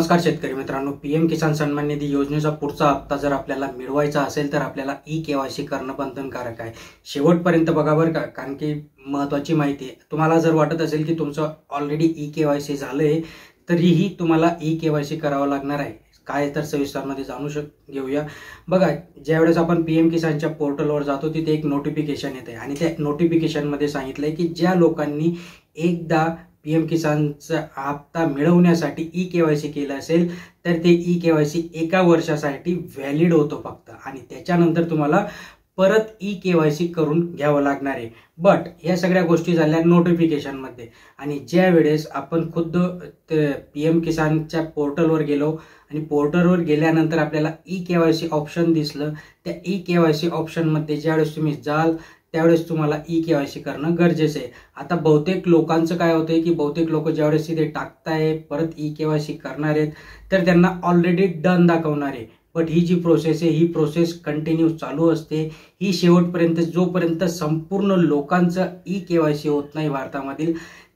नमस्कार शेतकरी मित्रांनो, पीएम किसान सन्मान निधी योजनेचा पुढचा हप्ता जर आपल्याला मिळवायचा असेल तर आपल्याला ई-केवायसी करणं बंधनकारक आहे। शेवटपर्यंत बघा बरं का, कारण की महत्त्वाची माहिती आहे। तुम्हाला जर वाटत असेल की तुमचं ऑलरेडी ई-केवायसी झालंय तरीही तुम्हाला ई-केवायसी करावं लागणार आहे काय, तर सविस्तरमध्ये जाणून घेऊया। बघा, ज्यावेळेस आपण पीएम किसानच्या पोर्टलवर जातो तिथे एक नोटिफिकेशन येते आणि त्या नोटिफिकेशनमध्ये सांगितलंय की ज्या लोकांनी एकदा पीएम किसानचा हप्ता मिळवण्यासाठी ई-केवायसी केलं असेल तर ते ई-केवायसी 1 वर्षासाठी व्हॅलिड होतो फक्त, आणि त्याच्यानंतर तुम्हाला परत ई-केवायसी करून घ्यावं लागणार आहे। बट या सगळ्या गोष्टी झाल्या नोटिफिकेशनमध्ये, आणि ज्या वेळेस आपण खुद्द पीएम किसानच्या पोर्टलवर गेलो आणि पोर्टलवर गेल्यानंतर आपल्याला ई-केवायसी ऑप्शन दिसलं, त्या ई-केवायसी ऑप्शनमध्ये ज्यावेळेस तुम्ही जाल त्यावेळेस तुम्हाला ई-केवायसी करणं गरजेचं आहे। आता बहुतेक लोकांचं काय होतंय की बहुतेक लोक ज्यावेळेस तिथे टाकताय परत ई-केवायसी करणार आहेत तर त्यांना ऑलरेडी डन दाखवणार आहे। बट ही जी प्रोसेस आहे ही प्रोसेस कंटिन्यू चालू असते, ही शेवटपर्यंत जोपर्यंत संपूर्ण लोकांचं ई-केवायसी होत नाही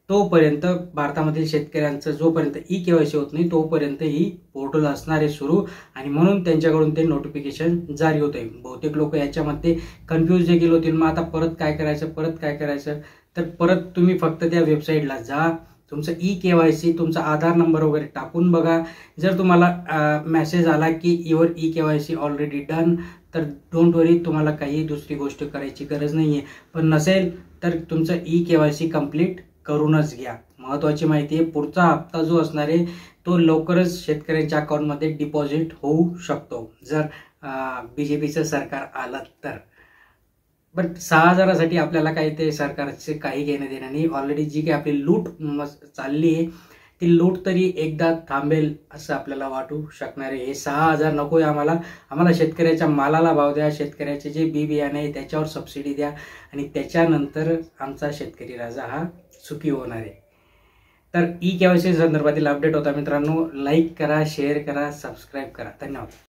तोपर्यंत भारतामधील शेतकऱ्यांचं जोपर्यंत ई-केवायसी होत नाही तोपर्यंत ही पोर्टल असणार आहे सुरू, आणि म्हणून त्यांच्याकडून ते नोटिफिकेशन जारी होते। बहुतेक लोक याच्यामध्ये कन्फ्यूज देखील होतील, मग आता परत काय करायचं, तर परत तुम्ही फक्त त्या वेबसाईटला जा, तुमचं ई-केवायसी तुमचा आधार नंबर वगैरे टाकून बघा। जर तुम्हाला मेसेज आला की युअर ई-केवायसी ऑलरेडी डन, तर डोंट वरी, तुम्हाला काही दुसरी गोष्ट करायची गरज नाहीये। पण नसेल तर तुमचं ई-केवायसी कंप्लीट करूनच घ्या। महत्त्वाची माहिती आहे, पुढचा हप्ता जो असणार आहे तो लवकरच शेतकऱ्यांच्या अकाउंटमध्ये डिपॉझिट होऊ शकतो जर बीजेपीचं सरकार आलं तर। बट 6,000साठी आपल्याला काही ते सरकारचे काही घेणं देणं नाही। ऑलरेडी जी काही आपली लूट चालली आहे ती लूट तरी एकदा थांबेल असं आपल्याला वाटू शकणार आहे। हे 6,000 नकोय आम्हाला शेतकऱ्याच्या मालाला भाव द्या, शेतकऱ्याचे जे बी बियाणे आहे त्याच्यावर सबसिडी द्या, आणि त्याच्यानंतर आमचा शेतकरी राजा हा सुखी होणार आहे। तर ई-केवायसी संदर्भातील अपडेट होता मित्रांनो। लाईक करा, शेअर करा, सबस्क्राईब करा। धन्यवाद।